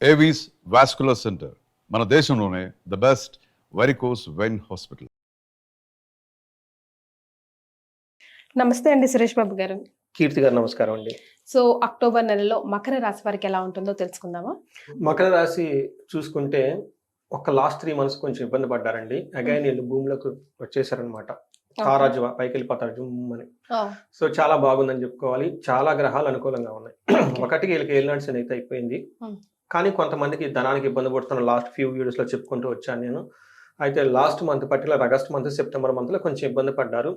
Avis vascular centre మన దేశంలోనే the best varicose vein hospital. నమస్తే అండి సురేష్ బాబు గారు. కీర్తి గారు నమస్కారం అండి. సో అక్టోబర్ నెలలో మకర రాశి వారికి ఎలా ఉంటుందో తెలుసుకుందామా? మకర రాశి చూసుకుంటే ఒక లాస్ట్ 3 months కొంచెం ఇబ్బంది పడ్డారండి. అగైన్ వీళ్ళు భూమిలోకి వచ్చేసారనమాట. తారాజు పైకి వెళ్ళిపోతారు జుమ్ అని. సో చాలా బాగుందని చెప్పుకోవాలి. చాలా గ్రహాలు అనుకూలంగా ఉన్నాయి. ఒకటికి వీళ్ళకి ఏలినాటి శని అయితే అయిపోయింది. కానీ కొంతమందికి ధనానికి ఇబ్బంది పడుతున్న లాస్ట్ ఫ్యూ వీడియోస్లో చెప్పుకుంటూ వచ్చాను నేను. అయితే last month particular August month September మంత్లో కొంచెం ఇబ్బంది పడ్డారు.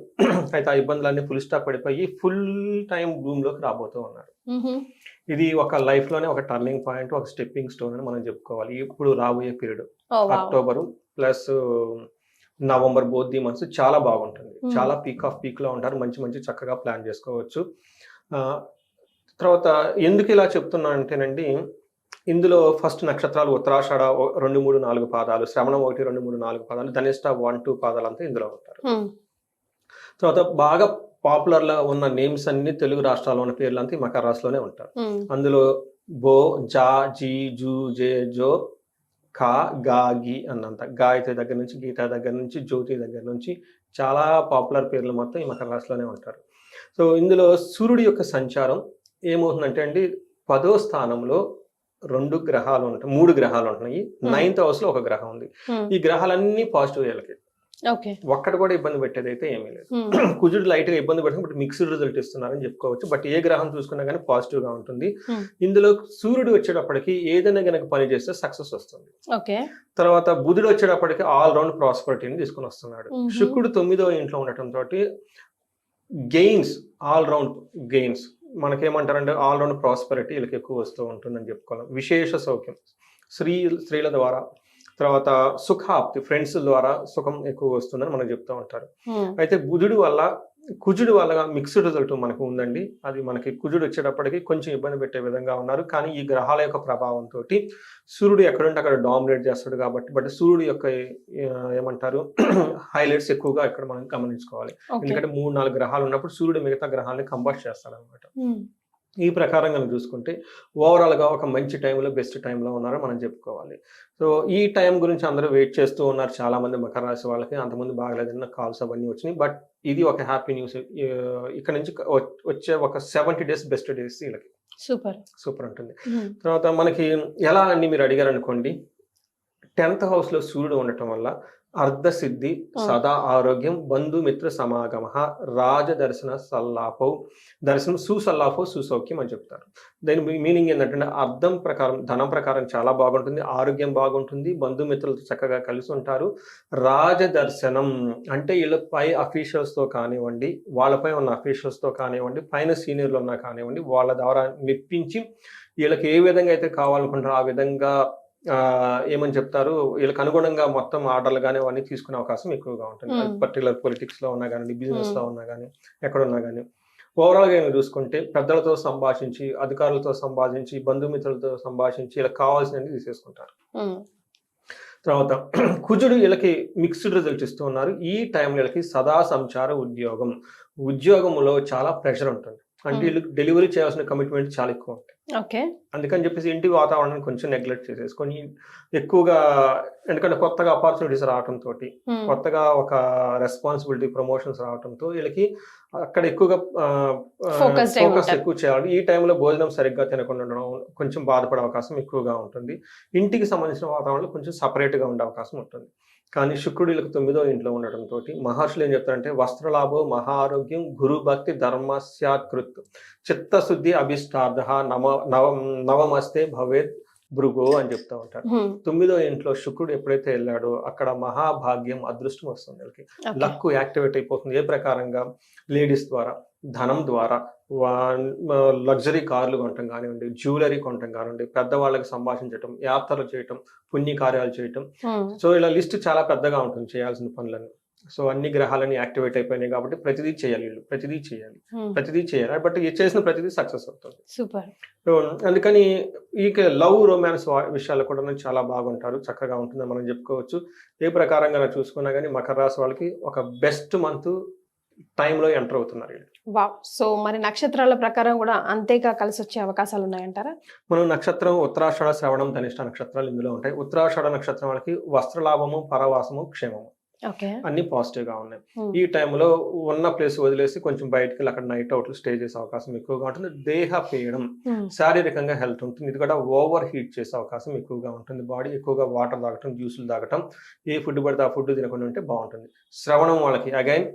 అయితే ఆ ఇబ్బందులన్నీ ఫుల్ స్టాప్ పడిపోయి ఫుల్ టైం భూమిలోకి రాబోతూ ఉన్నారు. ఇది ఒక లైఫ్లోనే ఒక టర్నింగ్ పాయింట్, ఒక స్టెప్పింగ్ స్టోన్ అని మనం చెప్పుకోవాలి. ఇప్పుడు రాబోయే period October plus November both the months చాలా బాగుంటుంది. చాలా పీక్ ఆఫ్ పీక్ లో ఉంటారు. మంచి మంచి చక్కగా ప్లాన్ చేసుకోవచ్చు. తర్వాత ఎందుకు ఇలా చెప్తున్నా అంటేనండి, ఇందులో ఫస్ట్ నక్షత్రాలు ఉత్తరాషాఢ 2, 3, 4 పాదాలు, శ్రవణం 1, 2, 3, 4 పాదాలు, ధనిష్ట 1, 2 పాదాలు అంతా ఇందులో ఉంటారు. తర్వాత బాగా పాపులర్ గా ఉన్న నేమ్స్ అన్ని తెలుగు రాష్ట్రాల్లో ఉన్న పేర్లు అంతా ఈ మకర రాశిలోనే ఉంటారు. అందులో బో, జా, జీ, జూ, జే, జో, ఖా, గా, గి అన్నంత, గాయత్రి దగ్గర నుంచి, గీత దగ్గర నుంచి, జ్యోతి దగ్గర నుంచి చాలా పాపులర్ పేర్లు మొత్తం ఈ మకర రాశిలోనే ఉంటారు. సో ఇందులో సూర్యుడి యొక్క సంచారం ఏమవుతుందంటే అండి, 10వ స్థానంలో 2 గ్రహాలు ఉంటాయి, 3 గ్రహాలు ఉంటున్నాయి. 9th house లో ఒక గ్రహం ఉంది. ఈ గ్రహాలన్నీ పాజిటివ్ వీళ్ళకి. ఒక్కటి కూడా ఇబ్బంది పెట్టేది అయితే ఏమీ లేదు. కుజుడు లైట్ గా ఇబ్బంది పెడుతుంది, బట్ మిక్స్డ్ రిజల్ట్ ఇస్తున్నారని చెప్పుకోవచ్చు. బట్ ఏ గ్రహం చూసుకున్నా కానీ పాజిటివ్ గా ఉంటుంది. ఇందులో సూర్యుడు వచ్చేటప్పటికి ఏదైనా గనక పని చేస్తే సక్సెస్ వస్తుంది. తర్వాత బుధుడు వచ్చేటప్పటికి ఆల్ రౌండ్ ప్రాస్పరిటీని తీసుకుని వస్తున్నాడు. శుక్రుడు 9వ ఇంట్లో ఉండటం తోటి గెయిన్స్, ఆల్ రౌండ్ గెయిన్స్, మనకేమంటారంటే ఆల్ రౌండ్ ప్రాస్పరిటీ వీళ్ళకి ఎక్కువ వస్తూ ఉంటుందని చెప్పుకోవాలి. విశేష సౌఖ్యం స్త్రీల ద్వారా, తర్వాత సుఖాప్తి, ఫ్రెండ్స్ ద్వారా సుఖం ఎక్కువ వస్తుందని మనకు చెప్తూ ఉంటారు. అయితే కుజుడు వల్ల మిక్స్డ్ రిజల్ట్ మనకు ఉందండి. అది మనకి కుజుడు వచ్చేటప్పటికి కొంచెం ఇబ్బంది పెట్టే విధంగా ఉన్నారు. కానీ ఈ గ్రహాల యొక్క ప్రభావంతో సూర్యుడు ఎక్కడుంటే అక్కడ డామినేట్ చేస్తాడు కాబట్టి, బట్ సూర్యుడు యొక్క ఏమంటారు హైలైట్స్ ఎక్కువగా ఇక్కడ మనం గమనించుకోవాలి. ఎందుకంటే 3-4 గ్రహాలు ఉన్నప్పుడు సూర్యుడు మిగతా గ్రహాలని కంబస్ట్ చేస్తాడు అనమాట. ఈ ప్రకారంగా చూసుకుంటే ఓవరాల్ గా ఒక మంచి టైంలో, బెస్ట్ టైంలో ఉన్నారో మనం చెప్పుకోవాలి. సో ఈ టైం గురించి అందరూ వెయిట్ చేస్తూ ఉన్నారు చాలా మంది మకర రాశి వాళ్ళకి. అంతకుముందు బాగలేదన్న కాల్స్ అవన్నీ వచ్చినాయి. బట్ ఇది ఒక హ్యాపీ న్యూస్. ఇక్కడ నుంచి వచ్చే ఒక 70 days బెస్ట్ డేస్ వీళ్ళకి సూపర్ ఉంటుంది. తర్వాత మనకి ఎలా అండి మీరు అడిగారు అనుకోండి, 10th house లో సూర్యుడు ఉండటం వల్ల అర్ధసిద్ధి, సదా ఆరోగ్యం, బంధుమిత్ర సమాగమ, రాజదర్శన సల్లాపౌ, దర్శనం సుసల్లాపౌ, సుసౌఖ్యం అని చెప్తారు. దాని మీనింగ్ ఏంటంటే అర్థం ప్రకారం, ధనం ప్రకారం చాలా బాగుంటుంది, ఆరోగ్యం బాగుంటుంది, బంధుమిత్రులతో చక్కగా కలిసి ఉంటారు. రాజదర్శనం అంటే వీళ్ళ పై అఫీషియల్స్తో కానివ్వండి, వాళ్ళపై ఉన్న అఫీషియల్స్తో కానివ్వండి, పైన సీనియర్లు ఉన్నా కానివ్వండి, వాళ్ళ ద్వారా మెప్పించి వీళ్ళకి ఏ విధంగా అయితే కావాలనుకుంటారో ఆ విధంగా ఏమని చెప్తారు, వీళ్ళకి అనుగుణంగా మొత్తం ఆర్డర్లు కానీ అవన్నీ తీసుకునే అవకాశం ఎక్కువగా ఉంటుంది. పర్టికులర్ పొలిటిక్స్ లో ఉన్నా కానీ, బిజినెస్ లో ఉన్నా కానీ, ఎక్కడున్నా కానీ. ఓవరాల్ గా చూసుకుంటే పెద్దలతో సంభాషించి, అధికారులతో సంభాషించి, బంధుమిత్రులతో సంభాషించి వీళ్ళకి కావాల్సినవి తీసేసుకుంటారు. తర్వాత కుజుడు వీళ్ళకి మిక్స్డ్ రిజల్ట్ ఇస్తూ ఉన్నారు. ఈ టైంలో వీళ్ళకి సదా సంచార ఉద్యోగంలో చాలా ప్రెషర్ ఉంటుంది. అంటే వీళ్ళు డెలివరీ చేయాల్సిన కమిట్మెంట్ చాలా ఎక్కువ ఉంటాయి. అందుకని చెప్పేసి ఇంటి వాతావరణాన్ని కొంచెం నెగ్లెక్ట్ చేసేసుకొని ఎక్కువగా, ఎందుకంటే కొత్తగా ఆపర్చునిటీస్ రావడంతో, కొత్తగా ఒక రెస్పాన్సిబిలిటీ, ప్రమోషన్స్ రావడంతో వీళ్ళకి అక్కడ ఎక్కువగా ఫోకస్ ఎక్కువ చేయాలి. ఈ టైంలో భోజనం సరిగ్గా తినకుండా ఉండడం, కొంచెం బాధపడే అవకాశం ఎక్కువగా ఉంటుంది. ఇంటికి సంబంధించిన వాతావరణంలో కొంచెం సపరేట్గా ఉండే అవకాశం ఉంటుంది. కానీ శుక్రుడు వీళ్ళకి 9వ ఇంట్లో ఉండటంతో మహర్షులు ఏం చెప్తారంటే వస్త్రలాభో, మహారోగ్యం, గురు భక్తి, ధర్మస్యాత్కృత్, చిత్తశుద్ధి, అభిష్టార్థ, నవమస్తే భవేత్ భృగో అని చెప్తా ఉంటారు. 9వ ఇంట్లో శుక్రుడు ఎప్పుడైతే వెళ్ళాడో అక్కడ మహాభాగ్యం, అదృష్టం వస్తుంది. వీళ్ళకి లక్ యాక్టివేట్ అయిపోతుంది. ఏ ప్రకారంగా లేడీస్ ద్వారా, ధనం ద్వారా, లగ్జరీ కార్లు కొనటం కానివ్వండి, జ్యువెలరీ కొనటం కానివ్వండి, పెద్దవాళ్ళకి సంభాషించటం, యాత్రలు చేయటం, పుణ్యకార్యాలు చేయటం. సో ఇలా లిస్ట్ చాలా పెద్దగా ఉంటుంది చేయాల్సిన పనులని. సో అన్ని గ్రహాలని యాక్టివేట్ అయిపోయినాయి కాబట్టి ప్రతిదీ చేయాలి, వీళ్ళు ప్రతిదీ చేయాలి. బట్ చేసిన ప్రతిదీ సక్సెస్ అవుతుంది. సో అందుకని ఈ లవ్, రొమాన్స్ విషయాలు కూడా చాలా బాగుంటారు, చక్కగా ఉంటుందని మనం చెప్పుకోవచ్చు. ఏ ప్రకారంగా చూసుకున్నా కానీ మకర రాశి వాళ్ళకి ఒక బెస్ట్ మంత్ టైంలో ఎంటర్ అవుతున్నారు వీళ్ళు. వావ్. సో మరి నక్షత్రాల ప్రకారం కూడా అంతేగా కలిసి వచ్చే అవకాశాలు ఉన్నాయంటారా? మనం నక్షత్రం ఉత్తరాషాఢ, శ్రవణం, ధనిష్ట నక్షత్రాలు ఇందులో ఉంటాయి. ఉత్తరాషాఢ నక్షత్రం వాళ్ళకి వస్త్రలాభము, పరవాసము, క్షేమము ఓకే. అన్ని పాజిటివ్ గా ఉన్నాయి. ఈ టైంలో ఉన్న ప్లేస్ వదిలేసి కొంచెం బయటకి వెళ్ళి అక్కడ నైట్ అవుట్లు స్టే చేసే అవకాశం ఎక్కువగా ఉంటుంది. దేహ పీడనం, శారీరకంగా హెల్త్ ఉంటుంది. ఇది కూడా ఓవర్ హీట్ చేసే అవకాశం ఎక్కువగా ఉంటుంది. బాడీ ఎక్కువగా వాటర్ తాగటం, జ్యూసులు తాగటం, ఏ ఫుడ్ పడితే ఆ ఫుడ్ తినకుండా ఉంటే బాగుంటుంది. శ్రవణం వాళ్ళకి అగైన్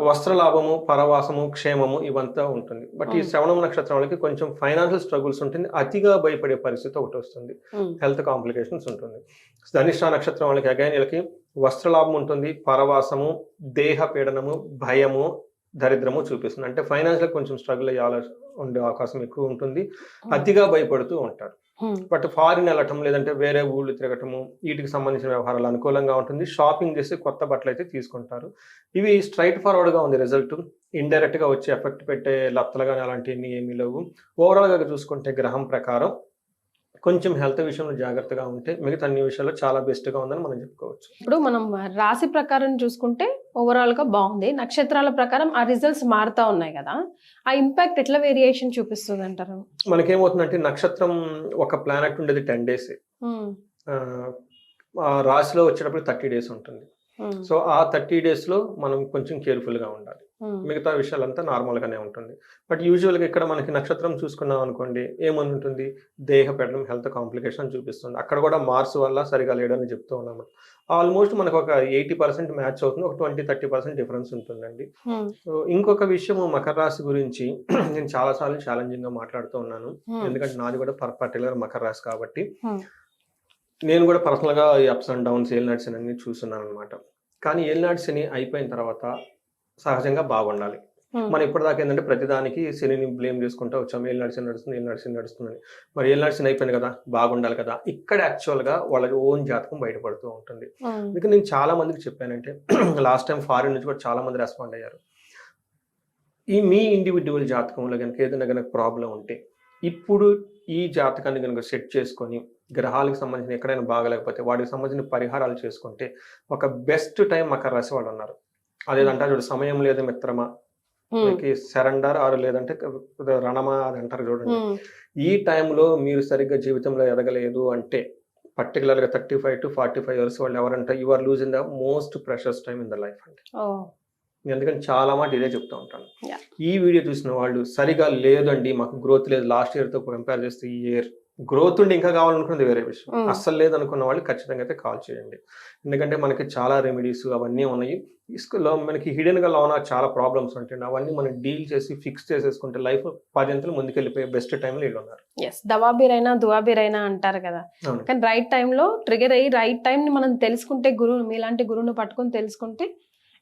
వస్త్రలాభము, పరవాసము, క్షేమము ఇవంతా ఉంటుంది. బట్ ఈ శ్రవణం నక్షత్రం వాళ్ళకి కొంచెం ఫైనాన్షియల్ స్ట్రగుల్స్ ఉంటుంది. అతిగా భయపడే పరిస్థితి ఒకటి వస్తుంది. హెల్త్ కాంప్లికేషన్స్ ఉంటుంది. ధనిష్ట నక్షత్రం వాళ్ళకి అగైన్ వీళ్ళకి వస్త్రలాభం ఉంటుంది, పరవాసము, దేహ పీడనము, భయము, దరిద్రము చూపిస్తుంది. అంటే ఫైనాన్షియల్ కొంచెం స్ట్రగుల్ అయ్యే ఉండే అవకాశం ఎక్కువ ఉంటుంది. అతిగా భయపడుతూ ఉంటారు. బట్ ఫారిన్ వెళ్ళటం, లేదంటే వేరే ఊళ్ళు తిరగటము, వీటికి సంబంధించిన వ్యవహారాలు అనుకూలంగా ఉంటుంది. షాపింగ్ చేసి కొత్త బట్టలు అయితే తీసుకుంటారు. ఇవి స్ట్రైట్ ఫార్వర్డ్ గా ఉంది రిజల్ట్. ఇండైరెక్ట్ గా వచ్చి ఎఫెక్ట్ పెట్టే లత్తలు కానీ అలాంటివన్నీ ఏమీ లేవు. ఓవరాల్ గా చూసుకుంటే గ్రహం ప్రకారం కొంచెం హెల్త్ విషయంలో జాగ్రత్తగా ఉంటే మిగతా అన్ని విషయాల్లో చాలా బెస్ట్ గా ఉందని మనం చెప్పుకోవచ్చు. ఇప్పుడు మనం రాశి ప్రకారం చూసుకుంటే ఓవరాల్ గా బాగుంది. నక్షత్రాల ప్రకారం ఆ రిజల్ట్స్ మారుతా ఉన్నాయి కదా, ఆ ఇంపాక్ట్ ఎట్లా వేరియేషన్ చూపిస్తుంది అంటారు? మనకేమవుతుందంటే నక్షత్రం ఒక ప్లానెట్ ఉండేది 10 days, రాశిలో వచ్చేటప్పుడు 30 days ఉంటుంది. సో ఆ 30 days లో మనం కొంచెం కేర్ఫుల్ గా ఉండాలి. మిగతా విషయాలంతా నార్మల్ గానే ఉంటుంది. బట్ యూజువల్ గా ఇక్కడ మనకి నక్షత్రం చూసుకున్నాం అనుకోండి, ఏమని ఉంటుంది, దేహ పెడడం, హెల్త్ కాంప్లికేషన్ చూపిస్తుంది. అక్కడ కూడా మార్స్ వల్ల సరిగా లేడని చెప్తూ ఉన్నాము. ఆల్మోస్ట్ మనకు ఒక 80% మ్యాచ్ అవుతుంది, ఒక 20-30% డిఫరెన్స్ ఉంటుందండి. సో ఇంకొక విషయం మకర రాశి గురించి నేను చాలా సార్లు ఛాలెంజింగ్ గా మాట్లాడుతూ ఉన్నాను. ఎందుకంటే నాది కూడా పర్టికులర్ మకర రాశి కాబట్టి నేను కూడా పర్సనల్ గా అప్స్ అండ్ డౌన్స్, ఏలినాటి శని అన్ని చూస్తున్నాను అనమాట. కానీ ఏలినాటి శని అయిపోయిన తర్వాత సహజంగా బాగుండాలి. మనం ఇప్పటిదాకా ఏంటంటే ప్రతిదానికి శనిని బ్లేమ్ చేసుకుంటూ వచ్చాము. ఏలినాటి శని నడుస్తుంది, ఏలినాటి శని నడుస్తుందని. మరి ఏలినాటి శని అయిపోయింది కదా, బాగుండాలి కదా. ఇక్కడ యాక్చువల్ గా వాళ్ళ ఓన్ జాతకం బయటపడుతూ ఉంటుంది. అందుకే నేను చాలా మందికి చెప్పానంటే, లాస్ట్ టైం ఫారిన్ నుంచి కూడా చాలా మంది రెస్పాండ్ అయ్యారు. ఈ మీ ఇండివిడ్యువల్ జాతకంలో కనుక ఏదైనా కనుక ప్రాబ్లం ఉంటే ఇప్పుడు ఈ జాతకాన్ని కనుక సెట్ చేసుకొని గ్రహాలకు సంబంధించిన ఎక్కడైనా బాగలేకపోతే వాటికి సంబంధించిన పరిహారాలు చేసుకుంటే ఒక బెస్ట్ టైం మకర రాశి వాళ్ళు ఉన్నారు. అదేదంటారు చూడు, సమయం లేదు మిత్రమా, సరెండర్ ఆరు లేదంటే రణమా అది అంటారు చూడండి. ఈ టైంలో మీరు సరిగ్గా జీవితంలో ఎదగలేదు అంటే పర్టికులర్ గా 35 to 45 years వాళ్ళు ఎవరంటే you are losing the most precious time in the life అంటే. ఎందుకంటే చాలా మాట ఇదే చెప్తూ ఉంటాను. ఈ వీడియో చూసిన వాళ్ళు సరిగా లేదండి, మాకు గ్రోత్ లేదు, లాస్ట్ ఇయర్ తో కంపేర్ చేస్తే ఈ ఇయర్ గ్రోత్ ఉండి ఇంకా కావాలనుకున్నది వేరే విషయం. అస్సలు లేదనుకున్న వాళ్ళు ఖచ్చితంగా అయితే కాల్ చేయండి. ఎందుకంటే మనకి చాలా రెమెడీస్ అవన్నీ ఉన్నాయి. ఇసుకలో మనకి హిడెన్ గా లోన చాలా ప్రాబ్లమ్స్ ఉంటాయి. అవన్నీ మనం డీల్ చేసి ఫిక్స్ చేసేసుకుంటే లైఫ్ 10 అంతలు ముందుకెళ్ళిపోయే బెస్ట్ టైంలో వీళ్ళు ఉన్నారు. దవాబీరైనా దువాబీరైనా అంటారు కదా, కానీ రైట్ టైంలో ట్రిగర్ అయ్యి రైట్ టైం ని మనం తెలుసుకుంటే, గురువు మీలాంటి గురువును పట్టుకొని తెలుసుకుంటే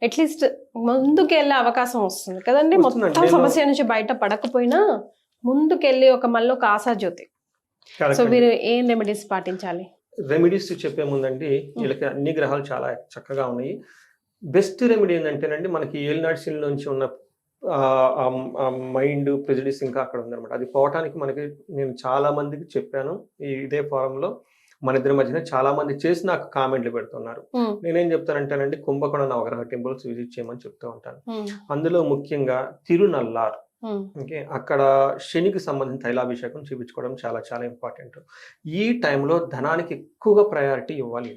అట్లీస్ట్ ముందుకెళ్ళే అవకాశం వస్తుంది కదండి. మొత్తం సమస్య నుంచి బయట పడకపోయినా ముందుకెళ్ళి మళ్ళీ ఒక ఆశాజ్యోతి. సో మీరు ఏం రెమెడీస్ పాటించాలి? రెమెడీస్ చెప్పే ముందండి, వీళ్ళకి అన్ని గ్రహాలు చాలా చక్కగా ఉన్నాయి. బెస్ట్ రెమెడీ ఏంటంటేనండి, మనకి ఏలినాటి శని నుంచి ఉన్న మైండ్ ప్రెజుడిస్ ఇంకా అక్కడ ఉందన్నమాట. అది పోవటానికి మనకి నేను చాలా మందికి చెప్పాను ఇదే ఫారంలో. మన ఇద్దరి మధ్యన చాలా మంది చేసి నాకు కామెంట్లు పెడుతున్నారు. నేనేం చెప్తానంటేనండి, కుంభకోణ నవగ్రహ టెంపుల్స్ విజిట్ చేయమని చెప్తూ ఉంటాను. అందులో ముఖ్యంగా తిరునల్లార్, ఓకే, అక్కడ శనికి సంబంధించిన తైలాభిషేకం చూపించుకోవడం చాలా చాలా ఇంపార్టెంట్. ఈ టైంలో ధనానికి ఎక్కువగా ప్రయారిటీ ఇవ్వాలి.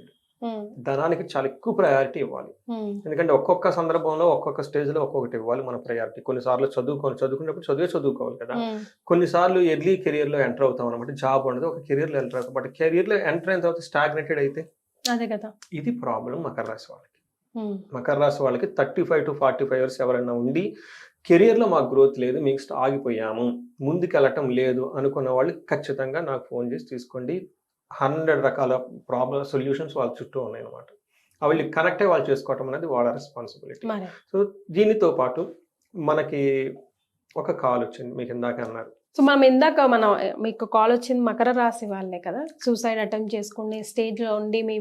ధనానికి చాలా ఎక్కువ ప్రయారిటీ ఇవ్వాలి. ఎందుకంటే ఒక్కొక్క సందర్భంలో ఒక్కొక్క స్టేజ్ లో ఒక్కొక్కటి ఇవ్వాలి మన ప్రయారిటీ. కొన్నిసార్లు చదువుకునేప్పుడు చదువుకోవాలి కదా. కొన్నిసార్లు ఎర్లీ కెరియర్ లో ఎంటర్ అవుతాం అనమాట. జాబ్ ఉండదు, ఒక కెరియర్ లో ఎంటర్ అవుతాం. బట్ కెరియర్ లో ఎంటర్ అయిన తర్వాత స్టాగ్నేటెడ్ అయితే అదే కదా, ఇది ప్రాబ్లం మకర రాశి వాళ్ళకి. మకర రాశి వాళ్ళకి 35 to 45 years ఎవరైనా ఉండి కెరియర్ లో మాకు గ్రోత్ లేదు, మీకు ఆగిపోయాము, ముందుకెళ్ళటం లేదు అనుకున్న వాళ్ళు ఖచ్చితంగా నాకు ఫోన్ చేసి తీసుకోండి. 100 రకాల ప్రాబ్లమ్ సొల్యూషన్స్ వాళ్ళ చుట్టూ ఉన్నాయి అనమాట. అవి కనెక్ట్ అయ్యి వాళ్ళు చేసుకోవటం అనేది వాళ్ళ రెస్పాన్సిబిలిటీ. సో దీనితో పాటు మనకి ఒక కాల్ వచ్చింది, మీకు ఇందాక అన్నారు. సో మనం మీకు కాల్ వచ్చింది మకర రాశి వాళ్ళే కదా, సూసైడ్ అటెంప్ట్ చేసుకునే స్టేజ్ లో ఉండి మీ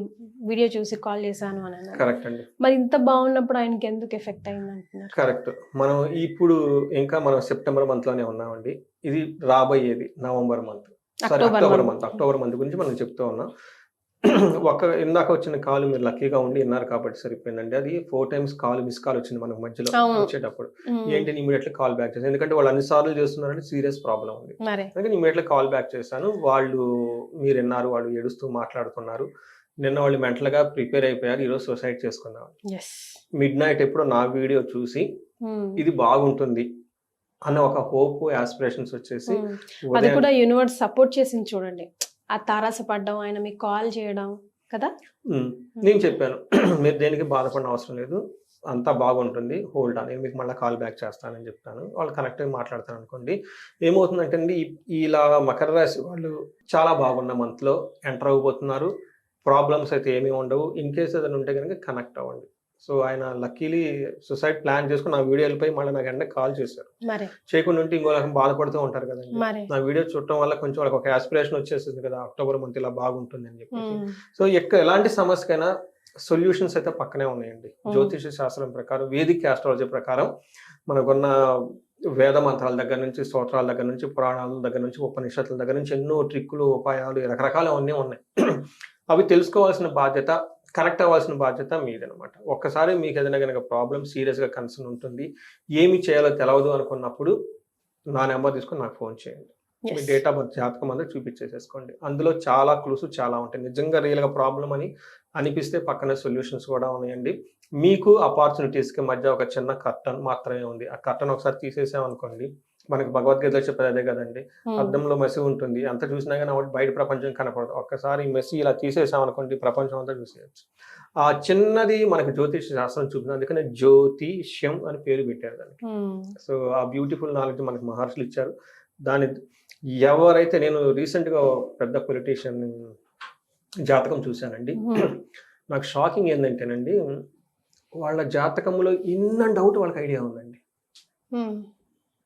వీడియో చూసి కాల్ చేశాను అని అన్నారు. కరెక్ట్ అండి. మరి ఇంత బాగున్నప్పుడు ఆయనకి ఎందుకు ఎఫెక్ట్ అయింది అంటున్నారు? కరెక్ట్. మనం ఇప్పుడు ఇంకా మనం సెప్టెంబర్ మంత్ లోనే ఉన్నామండి. ఇది రాబోయేది నవంబర్ మంత్, అక్టోబర్ మంత్ గురించి మనం చెప్తూ ఉన్నాం. ఇందాక వచ్చిన కాల్ మీరు లక్కీగా ఉండి విన్నారు కాబట్టి సరిపోయిందండి. అది 4 టైమ్స్ కాల్ మిస్ కాల్ వచ్చింది మనకు మధ్యలో అవును. వచ్చేటప్పుడు. ఏంటి ఇమీడియట్లీ కాల్ బ్యాక్ చేశాను. ఎందుకంటే వాళ్ళు అన్ని సార్లు చేస్తున్నారంటే సీరియస్ ప్రాబ్లం ఉంది. మరి అందుకని ఇమీడియట్లీ కాల్ బ్యాక్ చేశాను. వాళ్ళు మీరు విన్నారు, వాళ్ళు ఏడుస్తూ మాట్లాడుతున్నారు. నిన్న వాళ్ళు మెంటల్‌గా ప్రిపేర్ అయిపోయారు. ఈరోజు సూసైడ్ చేసుకుందాం. ఎస్ మిడ్‌నైట్ ఎప్పుడో నా వీడియో చూసి ఇది బాగుంటుంది అన్న ఒక హోప్, యాస్పిరేషన్స్ వచ్చేసి అది ఉదయం కూడా యూనివర్స్ సపోర్ట్ చేసింది చూడండి. ఆ తారాసపడ్డం, ఆయన మీకు కాల్ చేయడం కదా. నేను చెప్పాను మీరు దేనికి బాధపడిన అవసరం లేదు, అంతా బాగుంటుంది, హోల్డ్ ఆన్, నేను మీకు మళ్ళీ కాల్ బ్యాక్ చేస్తానని చెప్తాను. వాళ్ళు కనెక్ట్ అయ్యి మాట్లాడతాను అనుకోండి. ఏమవుతుందంటే అండి, ఇలా మకర రాశి వాళ్ళు చాలా బాగున్న మంత్లో ఎంటర్ అవ్వబోతున్నారు. ప్రాబ్లమ్స్ అయితే ఏమీ ఉండవు. ఇన్ కేస్ ఏదైనా ఉంటే కనుక కనెక్ట్ అవ్వండి. సో ఆయన లక్కీలీ సూసైడ్ ప్లాన్ చేసుకుని నా వీడియో వెళ్ళిపోయి మళ్ళీ నాకు వెంటనే కాల్ చేశారు. మరి చేయకుండా ఉంటే ఇంకో రకం బాధపడుతూ ఉంటారు కదండి. మరి నా వీడియో చూడటం వల్ల కొంచెం వాళ్ళకి ఒక యాస్పిరేషన్ వచ్చేసింది కదా, అక్టోబర్ మంత్ ఇలా బాగుంటుంది అని చెప్పేసి. సో ఎలాంటి సమస్యకైనా సొల్యూషన్స్ అయితే పక్కనే ఉన్నాయండి. జ్యోతిష శాస్త్రం ప్రకారం, వేదిక్ ఆస్ట్రాలజీ ప్రకారం మనకున్న వేద మంత్రాల దగ్గర నుంచి, స్తోత్రాల దగ్గర నుంచి, పురాణాల దగ్గర నుంచి, ఉపనిషత్తుల దగ్గర నుంచి ఎన్నో ట్రిక్కులు, ఉపాయాలు, రకరకాలు అన్నీ ఉన్నాయి. అవి తెలుసుకోవాల్సిన బాధ్యత, కనెక్ట్ అవ్వాల్సిన బాధ్యత మీదనమాట. ఒక్కసారి మీకు ఏదైనా కనుక ప్రాబ్లం సీరియస్గా కన్సర్న్ ఉంటుంది, ఏమి చేయాలో తెలవదు అనుకున్నప్పుడు నా నెంబర్ తీసుకొని నాకు ఫోన్ చేయండి. మీ డేట్ ఆఫ్ బర్త్ జాతకం అంతా చూపించేసేసుకోండి. అందులో చాలా క్లూస్ చాలా ఉంటాయి. నిజంగా రియల్గా ప్రాబ్లం అని అనిపిస్తే పక్కనే సొల్యూషన్స్ కూడా ఉన్నాయండి. మీకు ఆపర్చునిటీస్కి మధ్య ఒక చిన్న కర్టన్ మాత్రమే ఉంది. ఆ కర్టన్ ఒకసారి తీసేసామనుకోండి, మనకి భగవద్గీతలో చెప్పేది అదే కదండి, అద్దంలో మెస్సి ఉంటుంది, అంత చూసినా కానీ బయట ప్రపంచం కనపడదు. ఒక్కసారి మెస్సి ఇలా తీసేసామనుకోండి, ప్రపంచం అంతా చూసేయచ్చు. ఆ చిన్నది మనకి జ్యోతిష శాస్త్రం చూపింది. అందుకనే జ్యోతిష్యం అని పేరు పెట్టారు దానికి. సో ఆ బ్యూటిఫుల్ నాలెడ్జ్ మనకి మహర్షులు ఇచ్చారు. దాని ఎవరైతే, నేను రీసెంట్గా పెద్ద పొలిటీషియన్ జాతకం చూశానండి. నాకు షాకింగ్ ఏంటంటేనండి, వాళ్ళ జాతకంలో ఇన్ అండ్ అవుట్ వాళ్ళకి ఐడియా ఉందండి.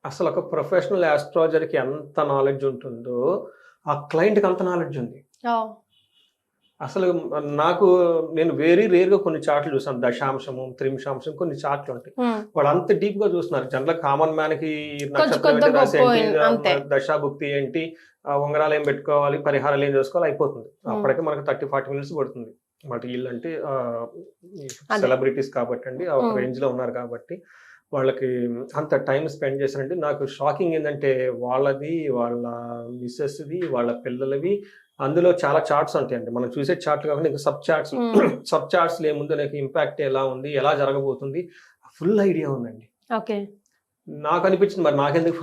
అసలు ఒక ప్రొఫెషనల్ ఆస్ట్రాలజర్కి ఎంత నాలెడ్జ్ ఉంటుందో ఆ క్లయింట్కి అంత నాలెడ్జ్ ఉంది. అసలు నేను వెరీ రేర్గా కొన్ని చార్ట్లు చూసాను, దశాంశము, త్రింశాంశం, కొన్ని చార్ట్లు ఉంటాయి. వాళ్ళు అంత డీప్ గా చూస్తున్నారు. జనరల్ కామన్ మ్యాన్ కి నక్షత్రం ఏంటి, రాశి ఏంటి, దశాభుక్తి ఏంటి, ఉంగరాలు ఏం పెట్టుకోవాలి, పరిహారాలు ఏం చేసుకోవాలి, అయిపోతుంది. అప్పటికే మనకు 30-40 మినిట్స్ పడుతుంది. వాటి వీళ్ళు అంటే సెలబ్రిటీస్ కాబట్టి అండి, ఆ ఒక రేంజ్ లో ఉన్నారు కాబట్టి వాళ్ళకి అంత టైం స్పెండ్ చేశారంటే, నాకు షాకింగ్ ఏంటంటే వాళ్ళది, వాళ్ళ మిస్సెస్ది, వాళ్ళ పిల్లలవి, అందులో చాలా చార్ట్స్ ఉంటాయండి. మనం చూసే చార్ట్ కాకుండా ఇంకా సబ్ చార్ట్స్ ఏముందో, నాకు ఇంపాక్ట్ ఎలా ఉంది, ఎలా జరగబోతుంది, ఫుల్ ఐడియా ఉందండి. ఓకే, నాకు అనిపించింది మరి నాకెందుకు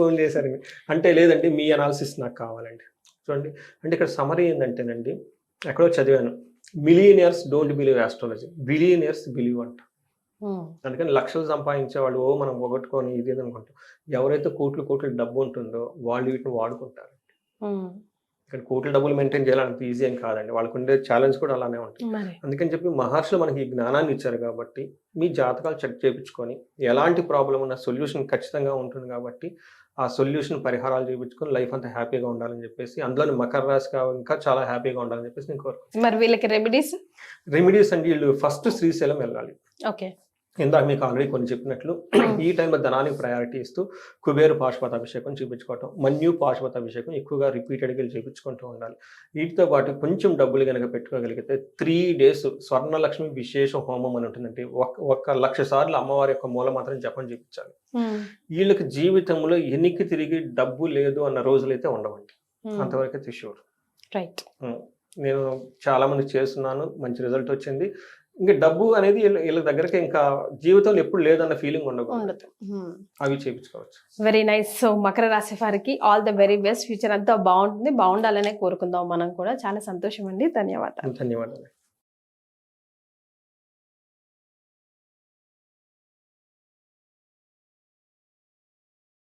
ఫోన్ చేశారు అంటే, లేదండి మీ అనాలిసిస్ నాకు కావాలండి. చూడండి, అంటే ఇక్కడ సమరీ ఏంటంటేనండి, ఎక్కడో చదివాను, millionaires don't believe astrology, billionaires believe అంట. అందుకని లక్షలు సంపాదించేవాళ్ళు మనం పోగొట్టుకొని ఇది అనుకుంటాం. ఎవరైతే కోట్లు డబ్బు ఉంటుందో వాళ్ళు వీటిని వాడుకుంటారు. ఇక్కడ కోట్ల డబ్బులు మెయింటైన్ చేయాలంటే ఈజీ ఏం కాదండి, వాళ్ళకు ఉండే ఛాలెంజ్ కూడా అలానే ఉంటుంది. అందుకని చెప్పి మహర్షులు మనకి ఈ జ్ఞానాన్ని ఇచ్చారు కాబట్టి, మీ జాతకాలు చెక్ చేయించుకొని ఎలాంటి ప్రాబ్లం ఉన్న సొల్యూషన్ ఖచ్చితంగా ఉంటుంది కాబట్టి ఆ సొల్యూషన్ పరిహారాలు చేయించుకొని లైఫ్ అంతా హ్యాపీగా ఉండాలని చెప్పేసి, అందులోని మకర రాశి ఇంకా చాలా హ్యాపీగా ఉండాలని చెప్పేసి నేను కోరుకుంటున్నాను. మరి వీళ్ళకి రెమెడీస్ అంటే వీళ్ళు ఫస్ట్ శ్రీశైలం వెళ్ళాలి. ఓకే, ఇందాక మీకు ఆల్రెడీ కొన్ని చెప్పినట్లు ఈ టైంలో ధనానికి ప్రయారిటీ ఇస్తూ కుబేరు పాశుపత అభిషేకం చూపించుకోవటం, మన్యు పాశుపత అభిషేకం ఎక్కువగా రిపీటెడ్గా చేయించుకుంటూ ఉండాలి. వీటితో పాటు కొంచెం డబ్బులు కనుక పెట్టుకోగలిగితే 3 days స్వర్ణలక్ష్మి విశేష హోమం అని ఉంటుందంటే, 1,00,000 సార్లు అమ్మవారి యొక్క మూల మాత్రం జపం చేయించాలి. వీళ్ళకి జీవితంలో ఎనికి తిరిగి డబ్బు లేదు అన్న రోజులైతే ఉండవండి, అంతవరకు అయితే షూర్. రైట్, నేను చాలా మంది చేస్తున్నాను, మంచి రిజల్ట్ వచ్చింది. ఇంకా డబ్బు అనేది వీళ్ళ దగ్గరకి ఇంకా జీవితంలో ఎప్పుడు లేదన్న ఫీలింగ్ ఉండదు, అవి చేయించుకోవచ్చు. Very nice. సో మకర రాశి వారికి all the very best. Future అంతా బాగుంటుంది, బాగుండాలనే కోరుకుందాం మనం కూడా. చాలా సంతోషం అండి, ధన్యవాదాలు.